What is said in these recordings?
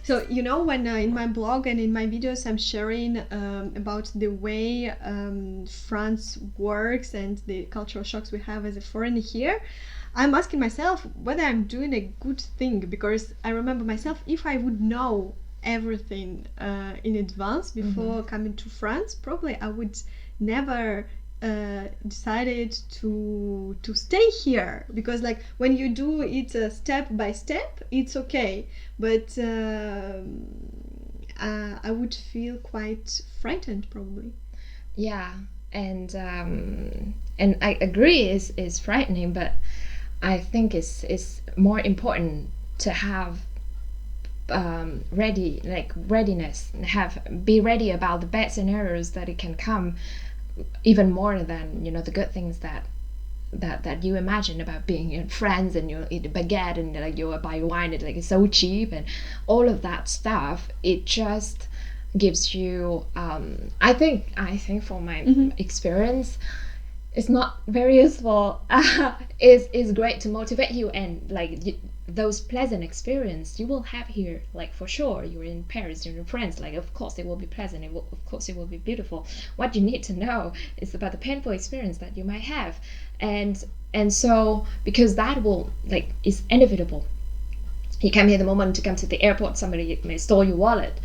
So, when in my blog and in my videos I'm sharing about the way France works and the cultural shocks we have as a foreigner here, I'm asking myself whether I'm doing a good thing, because I remember myself, if I would know everything in advance before coming to France, probably I would never decided to stay here, because like when you do it step by step, it's okay, but I would feel quite frightened probably. Yeah, and I agree is frightening, but I think it's more important to have readiness, be ready about the bad scenarios that it can come, even more than the good things that you imagine about being in France, and you eat a baguette and like you buy wine, it's so cheap, and all of that stuff. It just gives you I think from my experience, it's not very useful. Is great to motivate you, and those pleasant experience you will have here, like for sure. You're in Paris, you're in France, like of course it will be pleasant, of course it will be beautiful. What you need to know is about the painful experience that you might have, and so because that will is inevitable. You come here the moment to come to the airport, somebody may steal your wallet.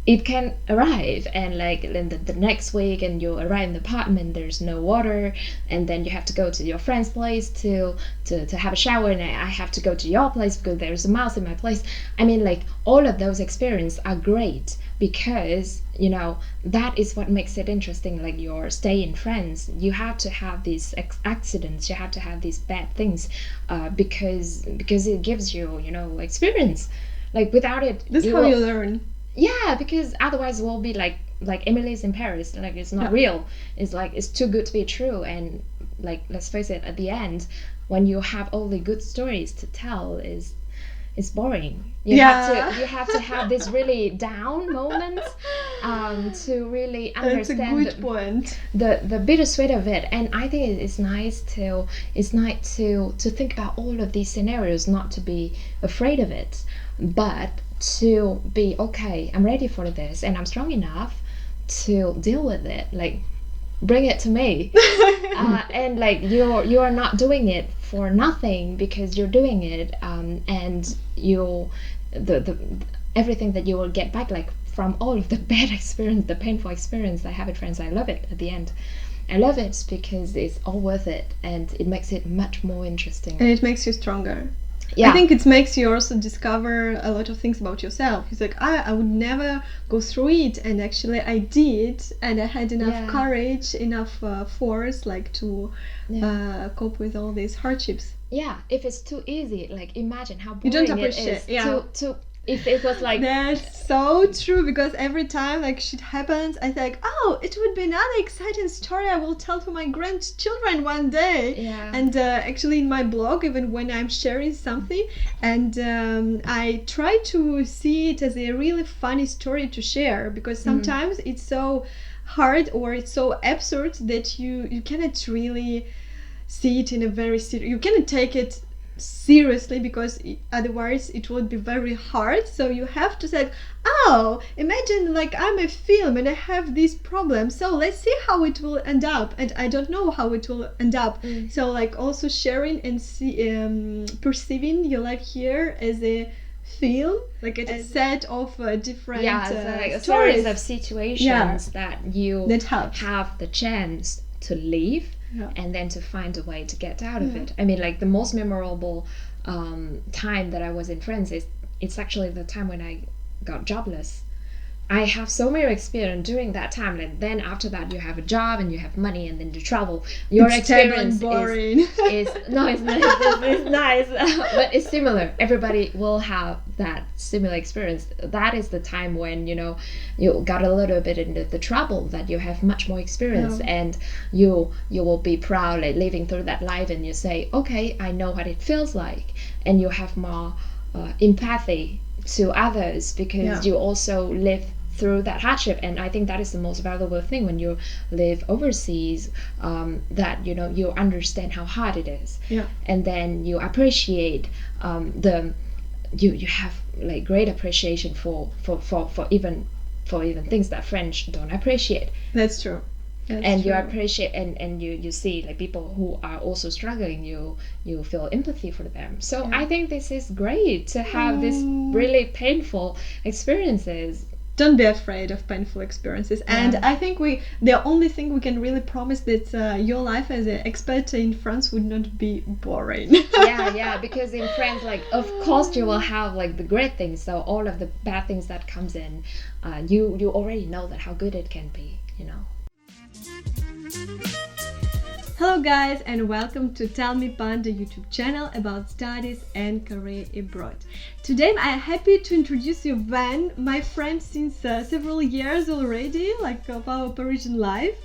It can arrive, and then the next week, and you arrive in the apartment, there's no water, and then you have to go to your friend's place to have a shower, and I have to go to your place because there's a mouse in my place. I mean, all of those experiences are great, because that is what makes it interesting. Like your stay in France, you have to have these accidents, you have to have these bad things, because it gives you experience. Without it, That's how you learn. Yeah, because otherwise we'll be like Emily's in Paris. It's not real. It's too good to be true. And let's face it, at the end, when you have all the good stories to tell, it's boring. You have to have this really down moments to really understand. That's a good point. The bittersweet of it. And I think it's nice to think about all of these scenarios, not to be afraid of it, but to be okay. I'm ready for this, and I'm strong enough to deal with it. Bring it to me. And you are not doing it for nothing, because you're doing it, and the everything that you will get back, from all of the bad experience, the painful experience I have with friends, I love it at the end. I love it because it's all worth it, and it makes it much more interesting, and it makes you stronger. Yeah. I think it makes you also discover a lot of things about yourself. It's I would never go through it, and actually I did, and I had enough courage, enough force, to cope with all these hardships. Yeah, if it's too easy, imagine how boring you don't appreciate it is to if it was That's so true, because every time shit happens, I think, oh, it would be another exciting story I will tell to my grandchildren one day. Yeah. And actually in my blog, even when I'm sharing something, and I try to see it as a really funny story to share, because sometimes it's so hard or it's so absurd that you cannot really see it in a very serious, you cannot take it seriously, because otherwise it would be very hard. So you have to say, oh, imagine I'm a film and I have this problem, so let's see how it will end up, and I don't know how it will end up. So also sharing and perceiving your life here as a film, a set of different stories of situations that you have the chance to live. Yeah. And then to find a way to get out of it. I mean, the most memorable time that I was in France it's actually the time when I got jobless. I have so many experience during that time. Then after that, you have a job and you have money, and then you travel. Your experience boring. is no, it's nice. It's nice, but it's similar. Everybody will have that similar experience. That is the time when you got a little bit into the trouble, that you have much more experience, and you will be proud living through that life, and you say, okay, I know what it feels like, and you have more empathy to others, because you also live through that hardship. And I think that is the most valuable thing when you live overseas, that you understand how hard it is, and then you appreciate you have like great appreciation for even things that French don't appreciate. That's true. You appreciate and you see like people who are also struggling, you feel empathy for them. So I think this is great to have this really painful experiences. Don't be afraid of painful experiences. And I think the only thing we can really promise that your life as an expat in France would not be boring. yeah, because in France, like, of course you will have like the great things, so all of the bad things that comes in, you already know that how good it can be, you know. Hello guys, and welcome to Tell Me Panda YouTube channel about studies and career abroad. Today I'm happy to introduce you Van, my friend since several years already, like of our Parisian life.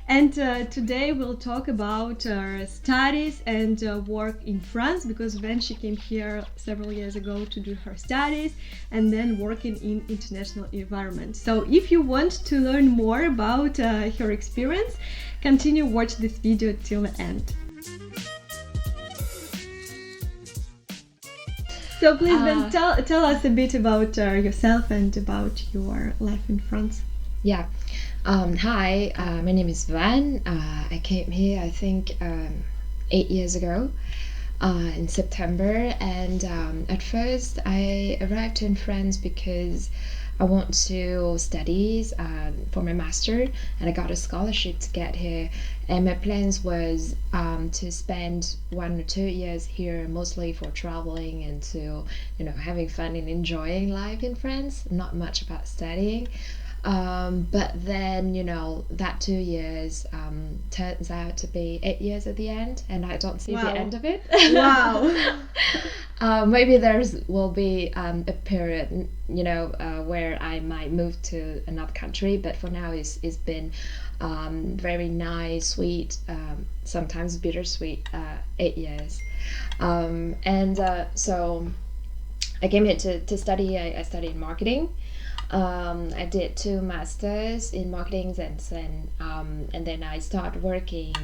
And today we'll talk about studies and work in France, because Van, she came here several years ago to do her studies and then working in international environment. So if you want to learn more about her experience, continue watch this video till the end. So please, Van, tell us a bit about yourself and about your life in France. Yeah. Hi, my name is Van. I came here, I think, 8 years ago in September. And at first, I arrived in France because I want to study for my master, and I got a scholarship to get here. And my plans was to spend 1 or 2 years here, mostly for traveling and to, having fun and enjoying life in France. Not much about studying. But then, that 2 years turns out to be 8 years at the end, and I don't see the end of it. Wow. Maybe will be a period, where I might move to another country, but for now it's been very nice, sweet, sometimes bittersweet 8 years. So I came here to study. I studied marketing. I did 2 masters in marketing, and then I started working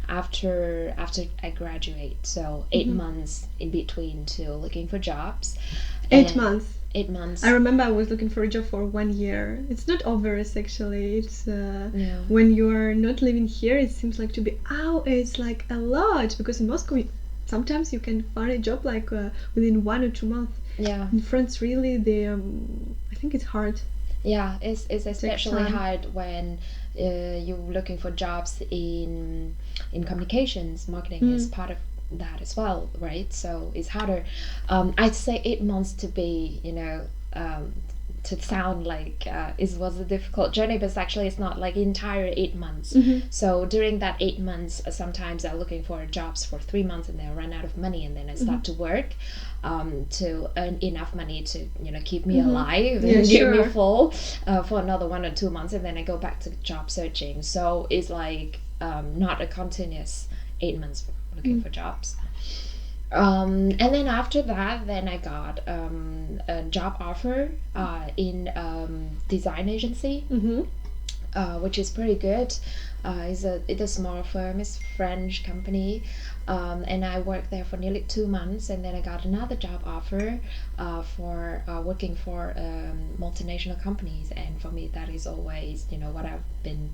after I graduate. So 8 months in between to looking for jobs. 8 months. 8 months. I remember I was looking for a job for 1 year. It's not obvious actually. It's when you're not living here, it seems like to be it's like a lot, because in Moscow sometimes you can find a job like within 1 or 2 months. Yeah. In France, really, I think it's hard. Yeah, it's especially hard when you're looking for jobs in communications. Marketing is part of that as well, right? So it's harder. I'd say 8 months to be, to sound like it was a difficult journey, but actually it's not like entire 8 months. So during that 8 months, sometimes I'm looking for jobs for 3 months, and then I run out of money, and then I start to work to earn enough money to keep me alive and keep me full for another 1 or 2 months, and then I go back to job searching. So it's like not a continuous 8 months looking for jobs. And then after that, then I got a job offer in design agency, which is pretty good. It's a small firm, it's a French company, and I worked there for nearly 2 months, and then I got another job offer for working for multinational companies, and for me that is always what I've been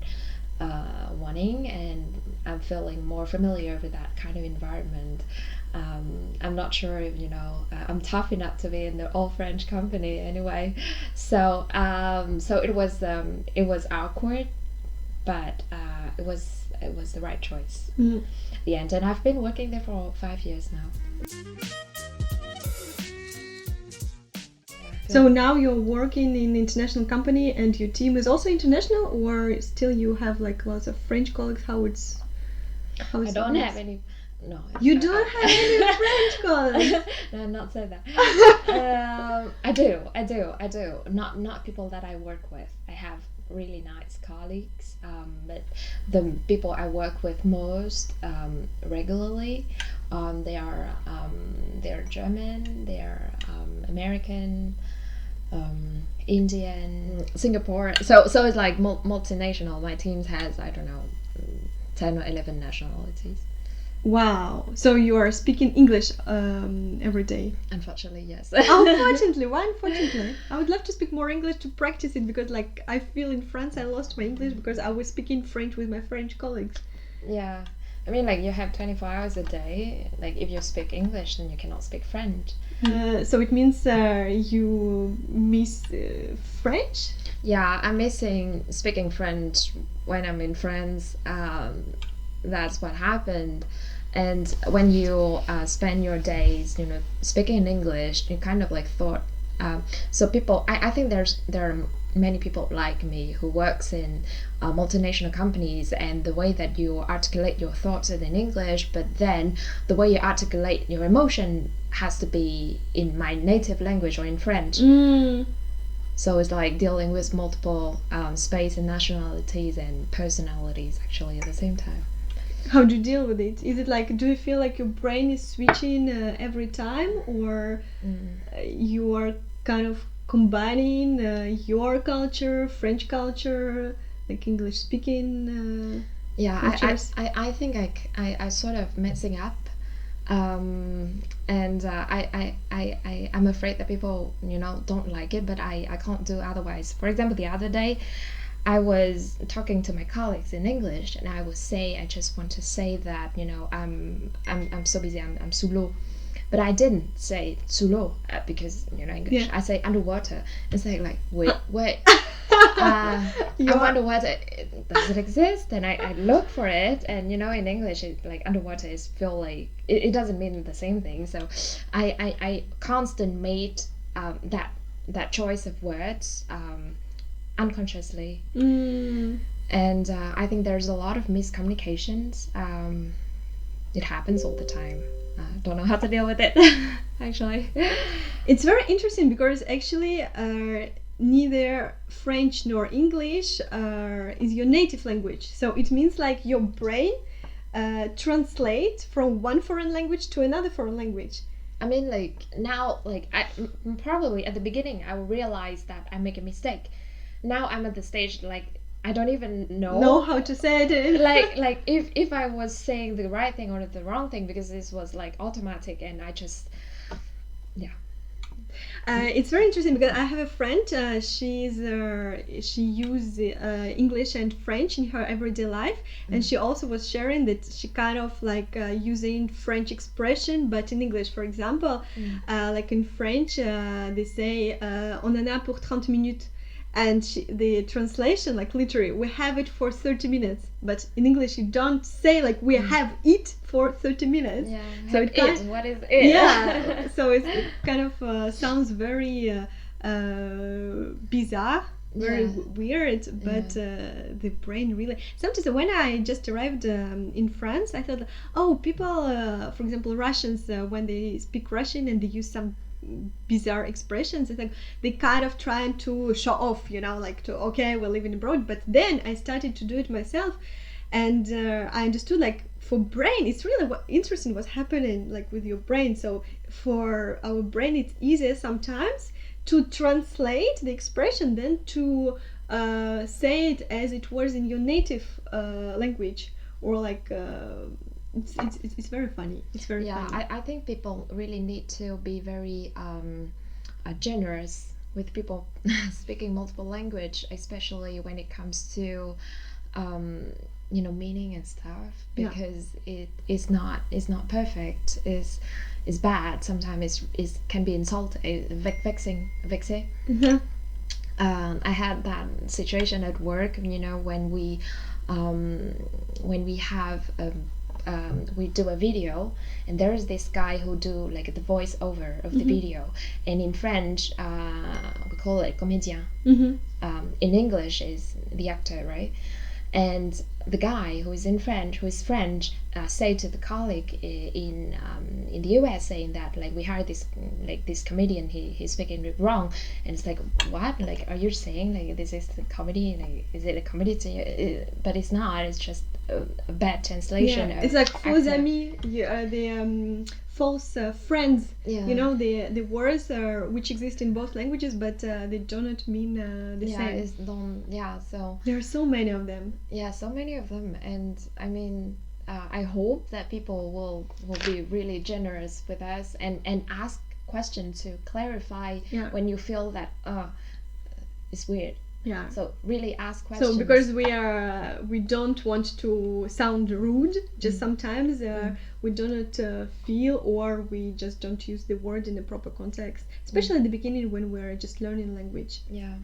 wanting, and I'm feeling more familiar with that kind of environment. I'm not sure if I'm tough enough to be in the all French company anyway. So it was awkward, but it was the right choice at the end, and I've been working there for 5 years now. So now you're working in an international company, and your team is also international, or still you have like lots of French colleagues? I don't have any. No. You don't have any French colleagues? No, not say that. I do. Not people that I work with. I have really nice colleagues, but the people I work with most regularly, they're German, they're American, Indian, Singapore. So it's like multinational. My team has, I don't know, 10 or 11 nationalities. Wow. So you are speaking English every day? Unfortunately, yes. Unfortunately, why unfortunately? I would love to speak more English to practice it, because like I feel in France I lost my English because I was speaking French with my French colleagues. Yeah. I mean, like, you have 24 hours a day. Like, if you speak English, then you cannot speak French. So it means you miss French? Yeah, I'm missing speaking French when I'm in France. That's what happened. And when you spend your days, speaking in English, you kind of like thought. So people, I think there are many people like me who works in multinational companies, and the way that you articulate your thoughts is in English, but then the way you articulate your emotion has to be in my native language or in French. So it's like dealing with multiple space and nationalities and personalities actually at the same time. How do you deal with it? Is it like, do you feel like your brain is switching every time, or you are kind of combining your culture, French culture, like English speaking Yeah, cultures? I think I sort of messing up. And I'm afraid that people, don't like it, but I can't do otherwise. For example, the other day, I was talking to my colleagues in English, and I just want to say that, I'm so busy, I'm sous l'eau. But I didn't say sous l'eau because, English. Yeah. I say underwater. It's like wait. You're- Underwater, does it exist? And I look for it, and in English, like underwater is feel like it doesn't mean the same thing. So I constant made that choice of words unconsciously, and I think there's a lot of miscommunications. It happens all the time. Don't know how to deal with it. Actually, It's very interesting because actually neither French nor English is your native language. So it means like your brain translates from one foreign language to another foreign language. I mean, like now, like probably at the beginning I realized that I make a mistake. Now I'm at the stage like I don't even Know how to say it. like if I was saying the right thing or the wrong thing, because this was like automatic, and I just It's very interesting because I have a friend. She uses English and French in her everyday life, and she also was sharing that she kind of like using French expression, but in English. For example, like in French, they say "on en a pour 30 minutes." And the translation, like literally, we have it for 30 minutes. But in English, you don't say like we have it for 30 minutes. Yeah. So What is it? Yeah. So it kind of sounds very bizarre, very weird. But the brain really. Sometimes when I just arrived in France, I thought, oh, people, for example, Russians, when they speak Russian and they use some bizarre expressions, I think they kind of trying to show off, like to okay, we're living abroad. But then I started to do it myself, and I understood like for brain, it's really interesting what's happening like with your brain. So for our brain, it's easier sometimes to translate the expression than to say it as it was in your native language, or like. It's very funny. It's very funny. I think people really need to be very generous with people speaking multiple language, especially when it comes to meaning and stuff, because it is not perfect. Is bad. Sometimes it can be insulting, vexing. I had that situation at work. When we have we do a video, and there is this guy who do like the voice over of the video, and in French we call it comédien. In English is the actor, right? And the guy who is French, say to the colleague in the US, saying that like we hired this comedian, he's speaking it wrong, and it's like, what, like, are you saying like this is the comedy, like is it a comedy to you? But it's not, it's just a bad translation. It's like faux amis, the false friends. The words which exist in both languages, but they do not mean the same. So there are so many of them. So many of them. And I mean, I hope that people will be really generous with us and ask questions to clarify when you feel that it's weird. Yeah. So really ask questions. So because we don't want to sound rude, just sometimes we do not feel, or we just don't use the word in the proper context, especially at the beginning when we're just learning language. Yeah.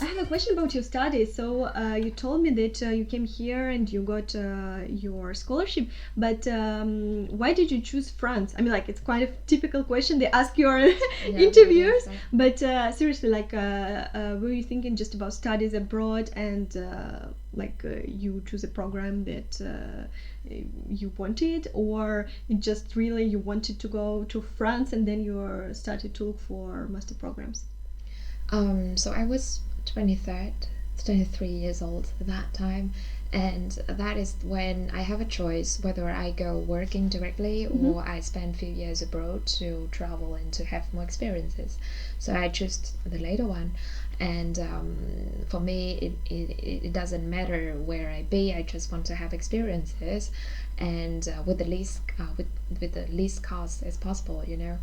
I have a question about your studies. So you told me that you came here and you got your scholarship, but why did you choose France? I mean, like, it's quite a typical question they ask your interviewers, but seriously, like, were you thinking just about studies abroad and you choose a program that you wanted, or it just really you wanted to go to France and then you started to look for master programs? So I was 23 years old at that time, and that is when I have a choice whether I go working directly or I spend a few years abroad to travel and to have more experiences. So I chose the later one, and for me it doesn't matter where I be. I just want to have experiences, and with the least cost as possible, you know.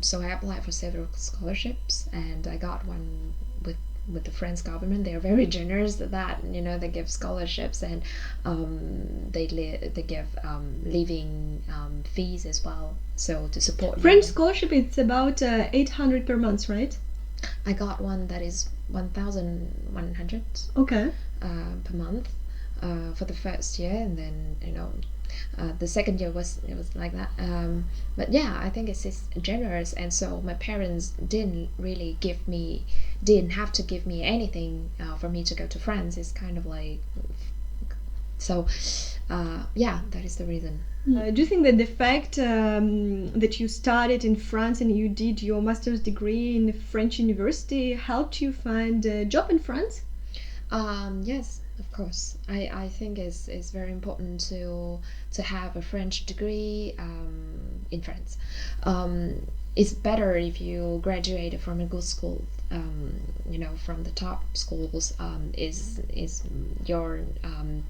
So I applied for several scholarships, and I got one with the French government. They are very generous that, you know, they give scholarships, and they give living fees as well, so to support French scholarship. It's about 800 per month, right? I got one that is 1,100 per month for the first year, and then, you know, the second year was like that, but yeah, I think it's just generous, and so my parents didn't have to give me anything for me to go to France. It's kind of like, so yeah, that is the reason. Do you think that the fact that you studied in France and you did your master's degree in a French university helped you find a job in France? Yes, of course. I think it's very important to have a French degree in France. It's better if you graduate from a good school. You know, from the top schools, is your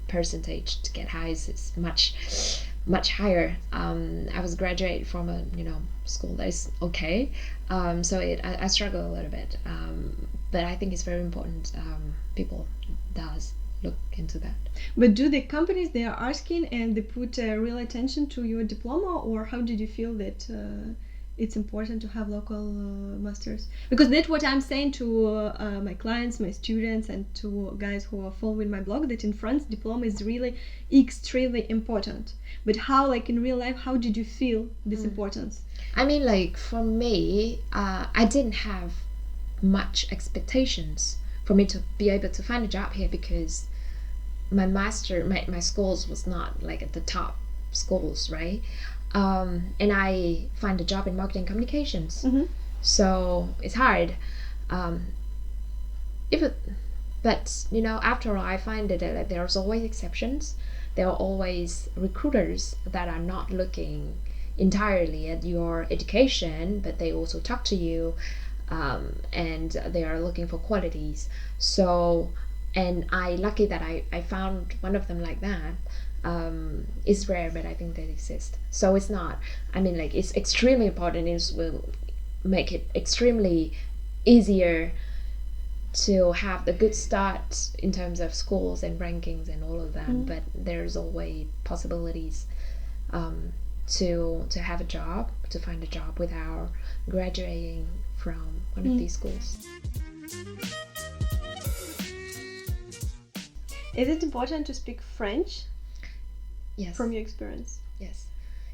percentage to get high is much higher. I was graduate from a, you know, school that is okay, so I struggle a little bit, but I think it's very important. People does look into that. But do the companies, they are asking and they put real attention to your diploma, or how did you feel that it's important to have local masters? Because that's what I'm saying to my clients, my students, and to guys who are following my blog, that in France diploma is really extremely important. But how, like in real life, how did you feel this importance? I mean, like, for me, I didn't have much expectations for me to be able to find a job here, because my schools was not like at the top schools, right? And I find a job in marketing communications, so it's hard. But you know, after all, I find that there's always exceptions. There are always recruiters that are not looking entirely at your education, but they also talk to you, and they are looking for qualities. So, and I lucky that I found one of them like that. It's rare, but I think they exist. So it's not, I mean, like, it's extremely important. It will make it extremely easier to have the good start in terms of schools and rankings and all of that, but there's always possibilities to have a job, to find a job without graduating from one of these schools. Is it important to speak French? Yes. From your experience? Yes,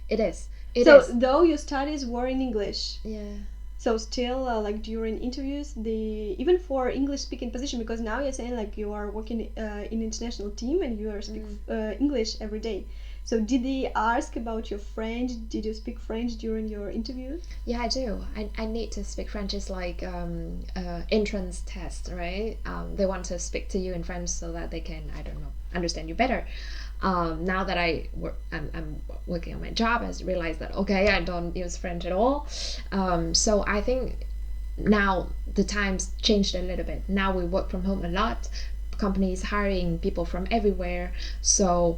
it is. Though your studies were in English. Yeah. So still, like during interviews, even for English speaking position, because now you're saying like you are working in international team and you are speak English every day. So did they ask about your French? Did you speak French during your interview? Yeah, I do. I need to speak French. It's like entrance test, right? They want to speak to you in French so that they can, I don't know, understand you better. Now that I'm working on my job, I realized that, okay, I don't use French at all. So I think now the times changed a little bit. Now we work from home a lot. companies hiring people from everywhere. So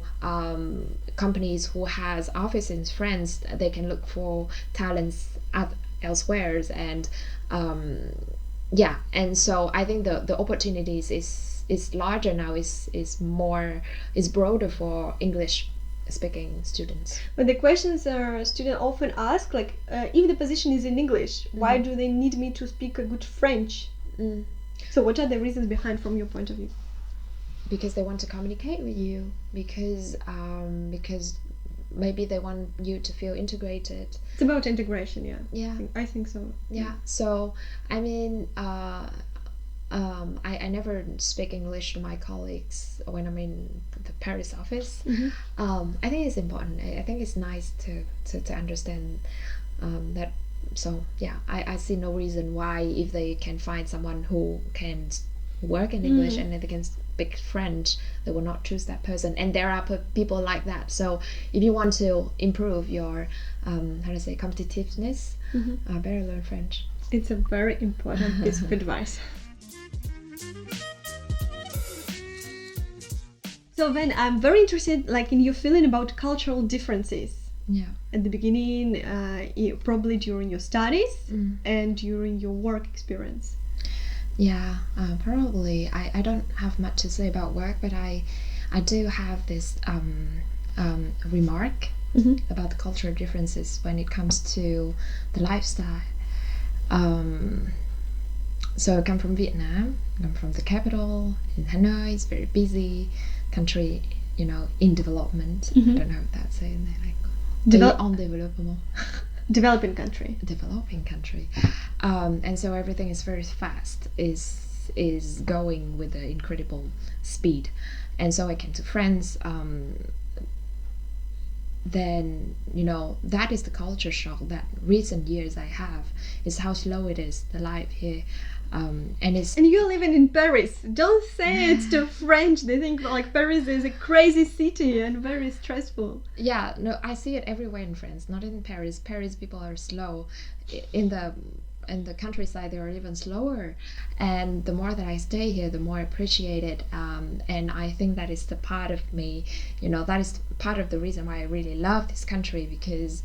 companies who has office in France, they can look for talents elsewhere, and yeah, and so I think the opportunities is larger now, is broader for English speaking students. But the questions students often ask, like, if the position is in English, why do they need me to speak a good French? So what are the reasons behind, from your point of view? Because they want to communicate with you, because maybe they want you to feel integrated. It's about integration, yeah. Yeah, I think so. Yeah. So I mean, I never speak English to my colleagues when I'm in the Paris office. I think it's important. I think it's nice to understand that. So yeah, I see no reason why, if they can find someone who can work in English and they can speak French, they will not choose that person. And there are people like that. So if you want to improve your how to say, competitiveness, better learn French. It's a very important piece of advice. So then I'm very interested, like, in your feeling about cultural differences. Yeah. At the beginning, probably during your studies and during your work experience. Yeah, probably. I don't have much to say about work, but I do have this remark about the cultural differences when it comes to the lifestyle. So I come from Vietnam. I'm from the capital in Hanoi. It's very busy country, you know, in development. I don't know if that's saying that, like en développement. Developing country. Developing country. And so everything is very fast, is going with an incredible speed. And so I came to France. Then, you know, that is the culture shock that recent years I have, is how slow it is, the life here. And you're living in Paris. Don't say it to French. They think like Paris is a crazy city and very stressful. Yeah, no, I see it everywhere in France, not in Paris. Paris people are slow. In the countryside, they are even slower. And the more that I stay here, the more I appreciate it. And I think that is the part of me, you know, that is part of the reason why I really love this country, because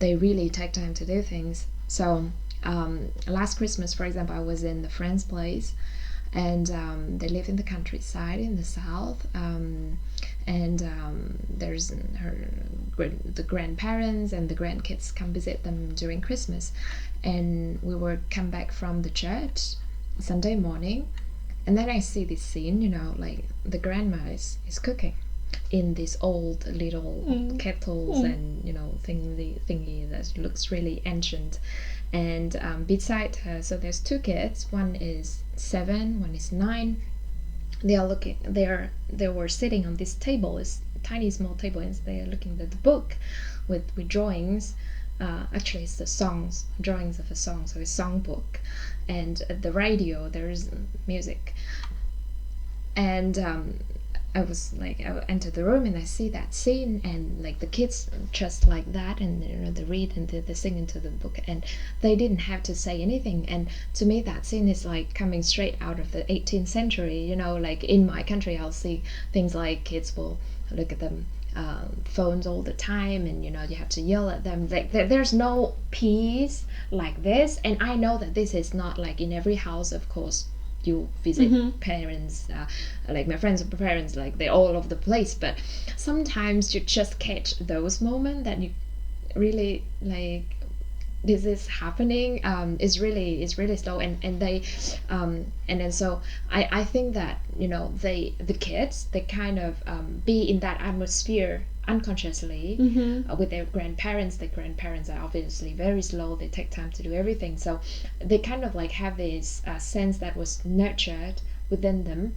they really take time to do things. So last Christmas, for example, I was in the friend's place, and they live in the countryside in the south, and there's the grandparents and the grandkids come visit them during Christmas. And we were come back from the church Sunday morning, and then I see this scene, you know, like the grandma is cooking in these old little kettles and, you know, thingy that looks really ancient. And beside her, so there's two kids. One is 7, one is 9. They were sitting on this table, this tiny small table, and they are looking at the book with drawings. Actually, it's the drawings of a song, so a songbook. And at the radio, there is music. And I entered the room and I see that scene, and like the kids just like that, and you know, they read and they sing into the book, and they didn't have to say anything. And to me, that scene is like coming straight out of the 18th century. You know, like in my country, I'll see things like kids will look at them phones all the time, and you know, you have to yell at them. Like there's no peace like this. And I know that this is not like in every house, of course. You visit parents, like my friends' parents, like they're all over the place, but sometimes you just catch those moments that you really like, this is happening. It's really slow, and they and then so I think that, you know, the kids, they kind of be in that atmosphere unconsciously with their grandparents. The grandparents are obviously very slow, they take time to do everything, so they kind of like have this sense that was nurtured within them,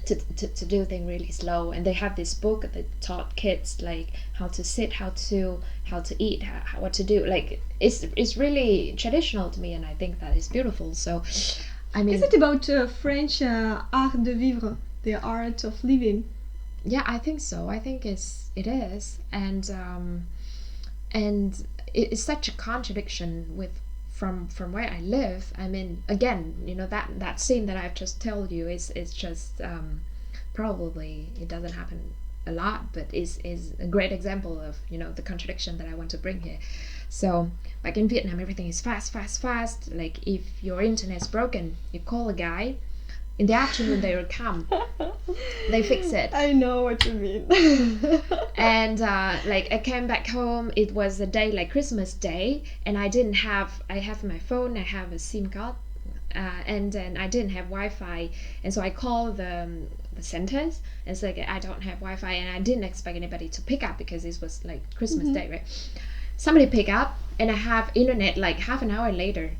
to do things really slow. And they have this book that taught kids like how to sit, how to eat, what to do. Like it's really traditional to me, and I think that is beautiful. So I mean, is it about French art de vivre, the art of living? Yeah, I think so. I think it is, and it's such a contradiction with from where I live, I mean, again, you know, that scene that I've just told you is just probably it doesn't happen a lot, but is a great example of, you know, the contradiction that I want to bring here. So like in Vietnam, everything is fast. Like if your internet's broken, you call a guy. In the afternoon they will come. They fix it. I know what you mean. And like I came back home, it was a day like Christmas Day, and I have my phone, I have a SIM card, and then I didn't have Wi-Fi, and so I called the centers and it's like, I don't have Wi-Fi, and I didn't expect anybody to pick up because this was like Christmas Day, right? Somebody pick up, and I have internet like half an hour later.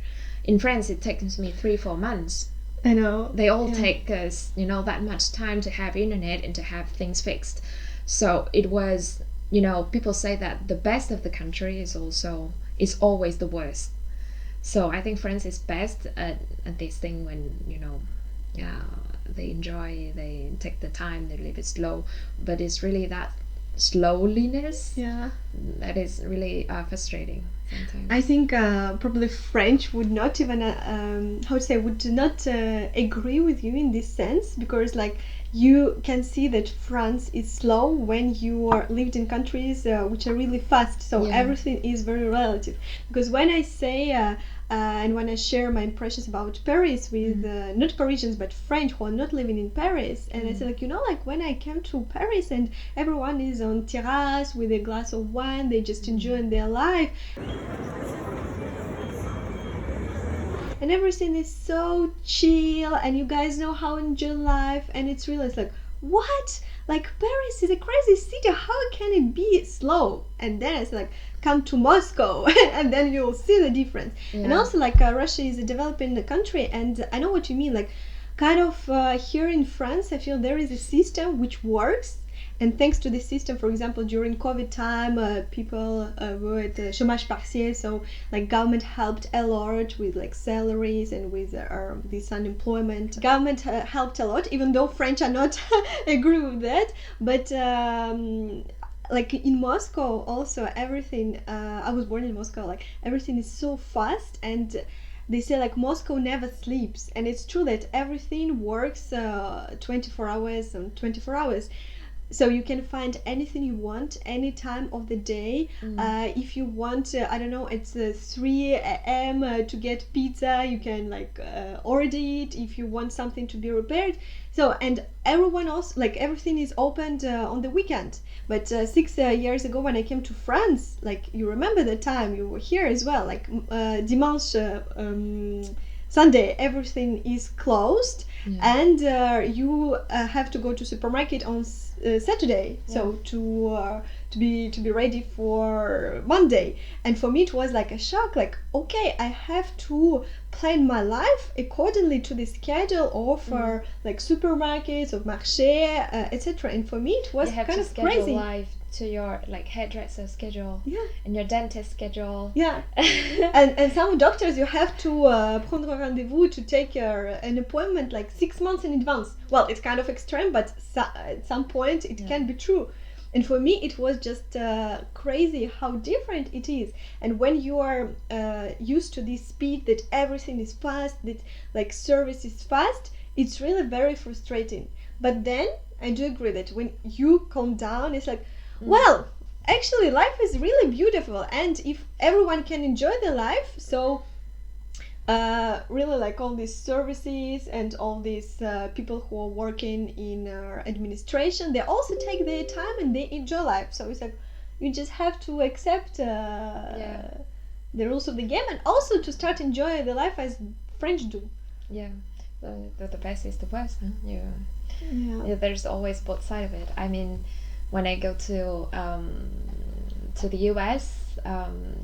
In France it takes me 3-4 months. I know. They all take us, you know, that much time to have internet and to have things fixed. So it was, you know, people say that the best of the country is always the worst. So I think France is best at this thing when, you know, they enjoy, they take the time, they live it slow. But it's really that slowliness that is really frustrating sometimes. I think probably French would not even would not agree with you in this sense, because like you can see that France is slow when you are lived in countries which are really fast, so everything is very relative. Because when I say and when I share my impressions about Paris with not Parisians but French who are not living in Paris, and I say like, you know, like when I came to Paris and everyone is on terrace with a glass of wine, they just enjoying their life, and everything is so chill, and you guys know how to enjoy life, and it's really, it's like, what? Like Paris is a crazy city, how can it be slow? And then it's like, come to Moscow and then you'll see the difference. And also like Russia is a developing country, and I know what you mean, like kind of here in France I feel there is a system which works, and thanks to this system, for example, during COVID time, people were at chômage partiel, so like government helped a lot with like salaries and with this unemployment. Government helped a lot, even though French are not agree with that, but like in Moscow also everything, I was born in Moscow, like everything is so fast, and they say like Moscow never sleeps, and it's true that everything works 24 hours and 24 hours. So you can find anything you want any time of the day. If you want, I don't know, it's 3 a.m. To get pizza, you can like order it if you want something to be repaired. So, and everyone else, like everything is opened on the weekend. But 6 years ago when I came to France, like you remember the time, you were here as well, like dimanche, Sunday, everything is closed, and you have to go to supermarket on Saturday, so to be ready for Monday. And for me it was like a shock, like okay, I have to plan my life accordingly to the schedule of like supermarkets, of marché, etc. And for me it was kind of crazy. Life to your like hairdresser schedule and your dentist schedule. And some doctors you have to prendre rendezvous to take an appointment like 6 months in advance. Well, it's kind of extreme, but at some point it can be true. And for me it was just crazy how different it is. And when you are used to this speed, that everything is fast, that like service is fast, it's really very frustrating. But then I do agree that when you calm down, it's like, well, actually life is really beautiful, and if everyone can enjoy their life, so really like all these services and all these people who are working in administration, they also take their time and they enjoy life. So it's like you just have to accept the rules of the game, and also to start enjoying the life as French do. The best is the worst, huh? There's always both sides of it. I mean, when I go to the US,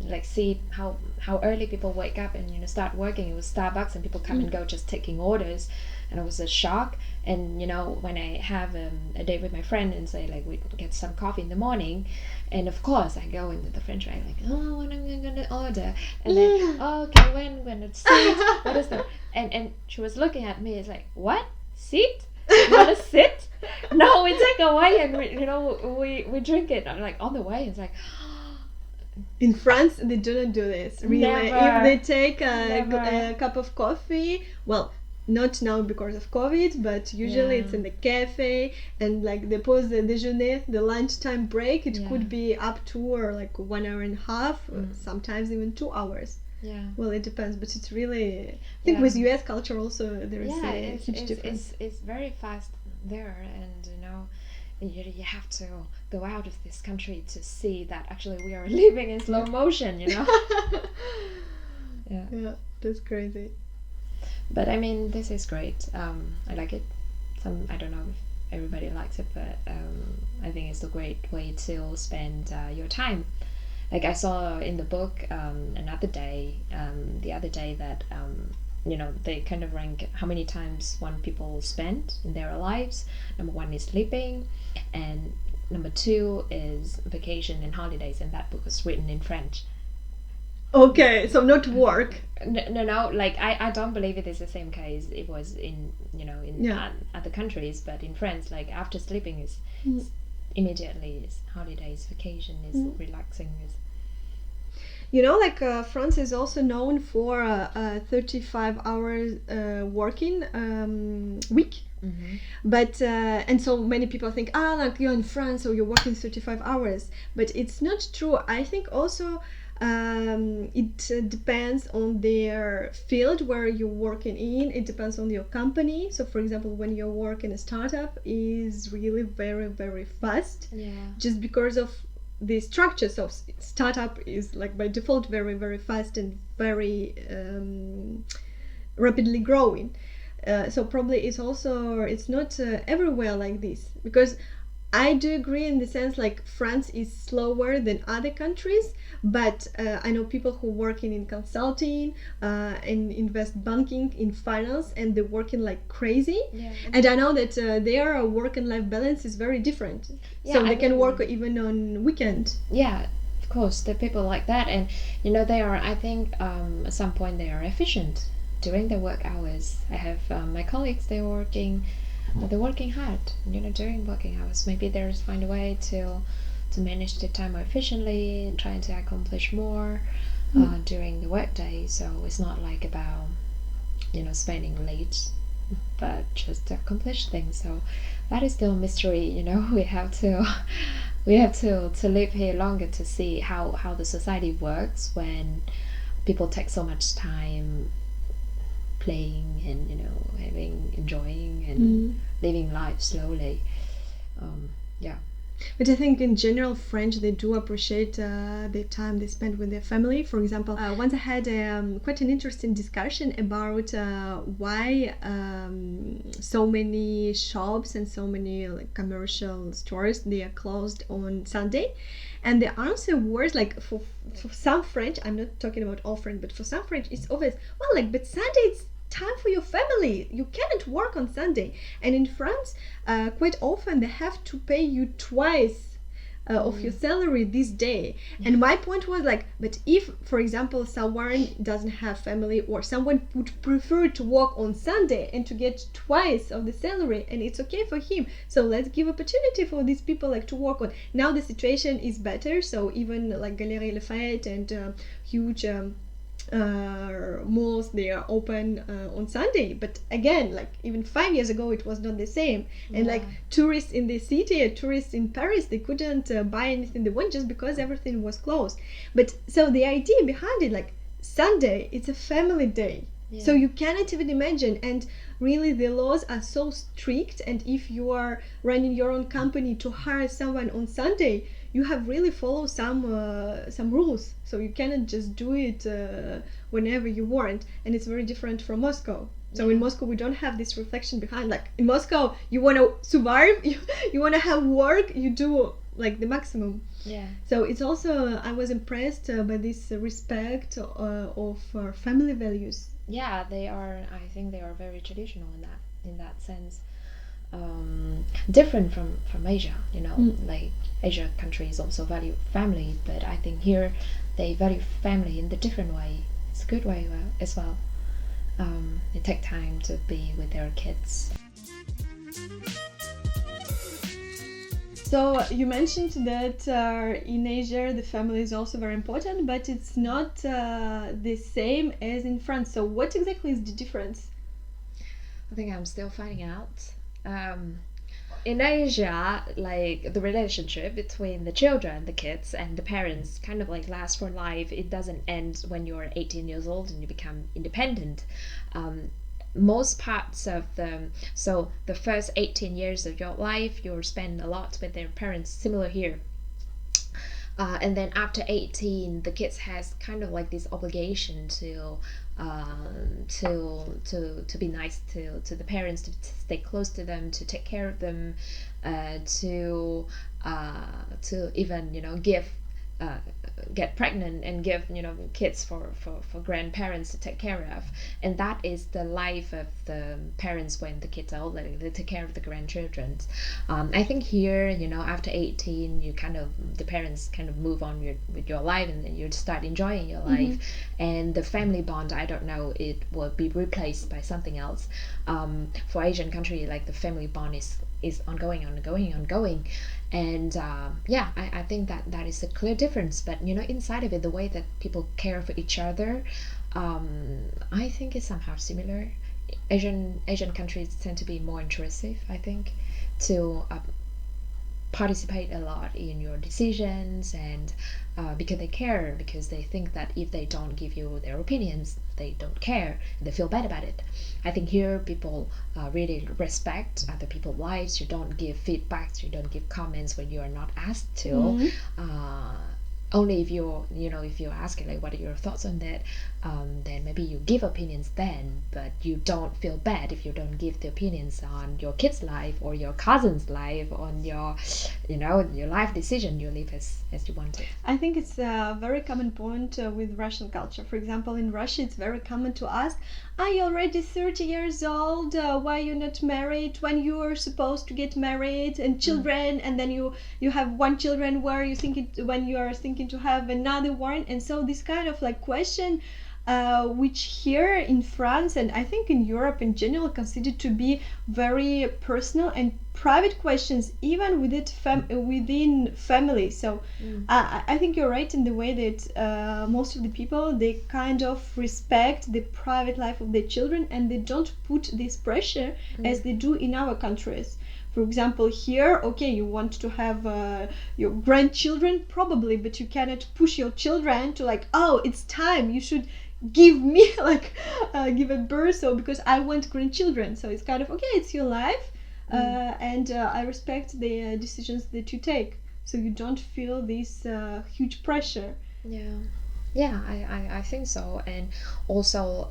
like see how early people wake up and start working. It was Starbucks, and people come and go just taking orders, and it was a shock. And when I have a date with my friend and say like we get some coffee in the morning, and of course I go into the French right, like, oh, what am I gonna order? And then okay, when it's seat, what is that? And she was looking at me, it's like, what, seat? You want to sit? No, we take away and we drink it. I'm like, on the way, it's like, In France, they do not do this. Really, Never. if they take Never. a cup of coffee, well, not now because of COVID, but usually Yeah. it's in the cafe, and like they pause the déjeuner, the lunchtime break. It Yeah. could be up to or like 1 hour and a half, sometimes even 2 hours. Yeah. Well, it depends, but it's really. I think Yeah. with US culture also there is Yeah, a huge difference. it's very fast there, and you have to go out of this country to see that actually we are living in slow motion, you know. Yeah. Yeah, that's crazy. But I mean, this is great. I like it. I don't know if everybody likes it, but I think it's a great way to spend your time. Like I saw in the book the other day that they kind of rank how many times one people spend in their lives. Number one is sleeping, and number two is vacation and holidays. And that book was written in French. Okay, so not work. No. Like I don't believe it is the same case. It was in Yeah. other countries, but in France, like after sleeping is immediately is holidays, vacation is relaxing is. You know, like France is also known for a 35 hours working week. But and so many people think, like you're in France, so you're working 35 hours. But it's not true. I think also it depends on their field where you're working in. It depends on your company. So for example, when you work in a startup is really very, very fast. Yeah. Just because of the structure. So startup is like by default very, very fast and very rapidly growing. So probably it's not everywhere like this, because I do agree in the sense like France is slower than other countries, but I know people who working in consulting, in invest banking, in finance, and they're working like crazy. Yeah. And I know that their work and life balance is very different. Yeah, So they can work even on weekend. Yeah, of course, there are people like that, and they are. I think at some point they are efficient during their work hours. I have my colleagues. They're working hard, during working hours. Maybe they just find a way to manage their time more efficiently and trying to accomplish more during the workday. So it's not like about spending late, but just to accomplish things. So that is still a mystery. We have to live here longer to see how the society works when people take so much time playing and enjoying and living life slowly. Yeah. But I think in general, French, they do appreciate the time they spend with their family. For example, once I had quite an interesting discussion about why so many shops and so many like commercial stores, they are closed on Sunday. And the answer was like, for some French, I'm not talking about all French, but for some French, it's always, well, like, but Sunday it's time for your family. You cannot work on Sunday. And in France, quite often they have to pay you twice of your salary this day. And my point was like, but if, for example, someone doesn't have family, or someone would prefer to work on Sunday and to get twice of the salary, and it's okay for him, so let's give opportunity for these people like to work on. Now the situation is better, so even like Galeries Lafayette and huge malls, they are open on Sunday. But again, like even 5 years ago it was not the same. And like tourists in the city, tourists in Paris, they couldn't buy anything they want just because everything was closed. But so the idea behind it, like Sunday, it's a family day. So you cannot even imagine. And really the laws are so strict, and if you are running your own company to hire someone on Sunday, you have really follow some rules. So you cannot just do it whenever you want. And it's very different from Moscow. So in Moscow we don't have this reflection behind. Like in Moscow, you want to survive, you want to have work, you do like the maximum. So it's also, I was impressed by this respect of family values. They are. I think they are very traditional in that sense. Different from Asia, like Asia countries also value family, but I think here they value family in the different way. It's a good way as well. They take time to be with their kids. So you mentioned that in Asia the family is also very important, but it's not the same as in France. So what exactly is the difference? I think I'm still finding out. In Asia, like the relationship between the children, the kids, and the parents kind of like lasts for life. It doesn't end when you're 18 years old and you become independent. Um, Most parts of the first 18 years of your life, you'll spend a lot with their parents. Similar here. And then after 18, the kids has kind of like this obligation to be nice to the parents, to stay close to them, to take care of them, to even give uh, get pregnant and give kids for grandparents to take care of. And that is the life of the parents when the kids are older. They take care of the grandchildren. I think here, after 18, you kind of the parents kind of move on with your life, and then you start enjoying your life. And the family bond, I don't know, it will be replaced by something else. For Asian country, like the family bond is ongoing. And yeah, I think that is a clear difference. But inside of it, the way that people care for each other, I think is somehow similar. Asian countries tend to be more intrusive, I think, to participate a lot in your decisions, and because they care, because they think that if they don't give you their opinions, they don't care, they feel bad about it. I think here people really respect other people's lives. You don't give feedbacks, you don't give comments when you are not asked to. Only if you ask like what are your thoughts on that, then maybe you give opinions then, but you don't feel bad if you don't give the opinions on your kid's life or your cousin's life, on your your life decision. You live as you want it. I think it's a very common point with Russian culture. For example, in Russia, it's very common to ask, "Are you already 30 years old? Why you not married? When you are supposed to get married and children?" And then you have one children, where you thinking when you are thinking to have another one. And so this kind of like question, which here in France and I think in Europe in general considered to be very personal and private questions, even within family. So I think you're right in the way that most of the people, they kind of respect the private life of their children, and they don't put this pressure as they do in our countries. For example, here, okay, you want to have your grandchildren probably, but you cannot push your children to like, oh, it's time, you should give me like give a birth, so because I want grandchildren. So it's kind of okay, it's your life, and I respect the decisions that you take, so you don't feel this huge pressure. Yeah, I think so. And also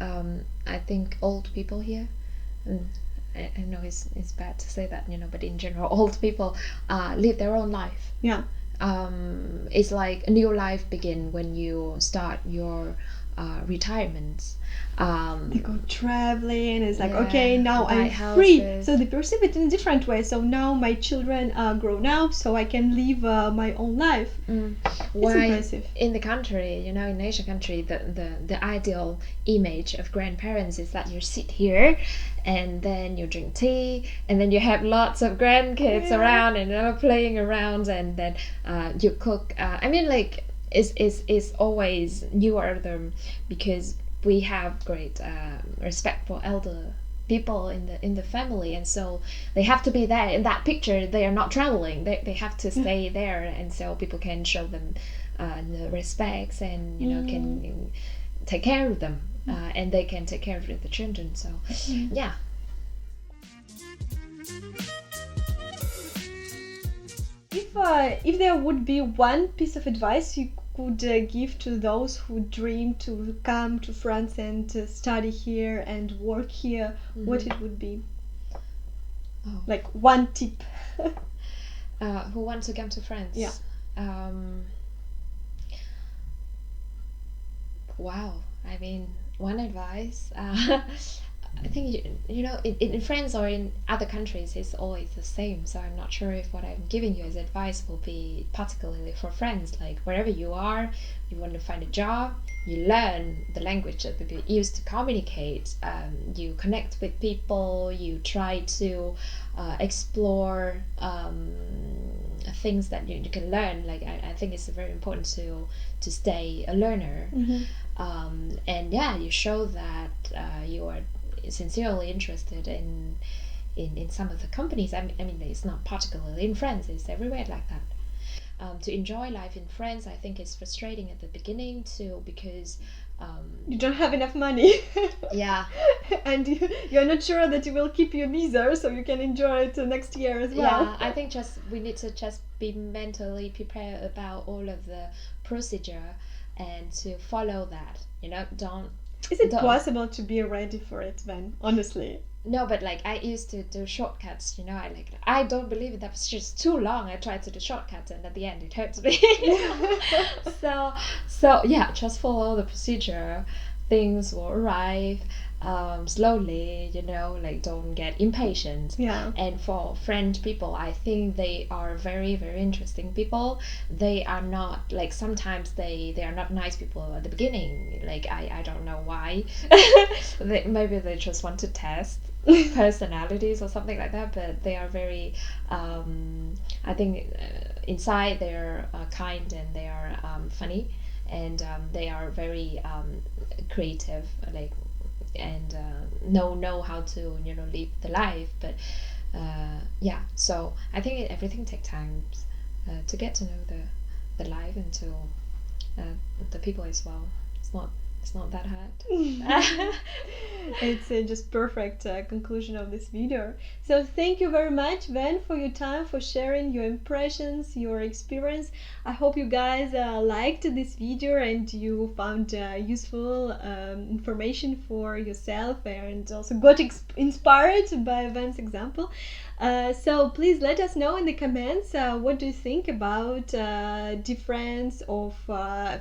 I think old people here, I know it's bad to say that, but in general, old people live their own life. Yeah. It's like a new life begin when you start your retirement. They go traveling. It's like, Yeah, okay, now buy I'm free. houses. So they perceive it in a different way. So now my children are grown up, so I can live my own life. It's Why impressive. in the country, in Asian country, the ideal image of grandparents is that you sit here and then you drink tea, and then you have lots of grandkids Yeah. around, and they're playing around, and then you cook. I mean, like is always you are the, because we have great respect for elder people in the family, and so they have to be there in that picture. They are not traveling, they have to stay there, and so people can show them the respects, and can take care of them, and they can take care of the children. So yeah. If there would be one piece of advice you could give to those who dream to come to France and study here and work here, what it would be? Oh. Like one tip. Who want to come to France? Yeah. Wow. I mean, one advice. I think in France or in other countries it's always the same. So I'm not sure if what I'm giving you as advice will be particularly for France. Like wherever you are, you want to find a job, you learn the language that they use to communicate. You connect with people. You try to explore things that you can learn. Like I think it's very important to stay a learner. And yeah, you show that you are sincerely interested in some of the companies. I mean, it's not particularly in France, it's everywhere like that. To enjoy life in France, I think it's frustrating at the beginning too, because you don't have enough money. Yeah. And you're not sure that you will keep your visa, so you can enjoy it next year as well. Yeah, I think we need to just be mentally prepared about all of the procedure and to follow that. Don't. Is it possible to be ready for it then? Honestly. No, but like I used to do shortcuts, I don't believe it. That was just too long. I tried to do shortcuts, and at the end it hurts me. So yeah, just follow the procedure. Things will arrive slowly. Don't get impatient. Yeah. And for French people, I think they are very, very interesting people. They are not sometimes they are not nice people at the beginning. I don't know why. Maybe they just want to test personalities or something like that, but they are very I think inside they're kind, and they are funny, and they are very creative, and know how to live the life. But yeah, so I think everything takes time to get to know the life, and to the people as well. It's not that hard. It's just perfect conclusion of this video. So thank you very much, Ben, for your time, for sharing your impressions, your experience. I hope you guys liked this video and you found useful information for yourself, and also got inspired by Ben's example. So please let us know in the comments what do you think about difference of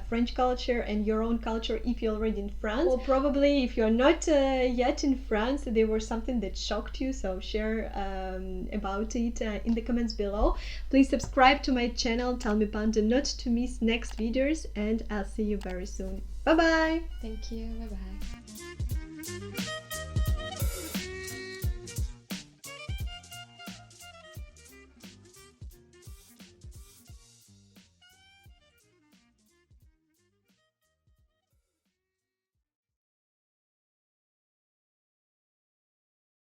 French culture and your own culture if you're already in France, or probably if you're not yet in France, there was something that shocked you. So share about it in the comments below. Please subscribe to my channel, Tell Me Panda, not to miss next videos, and I'll see you very soon. Bye bye. Thank you. Bye bye.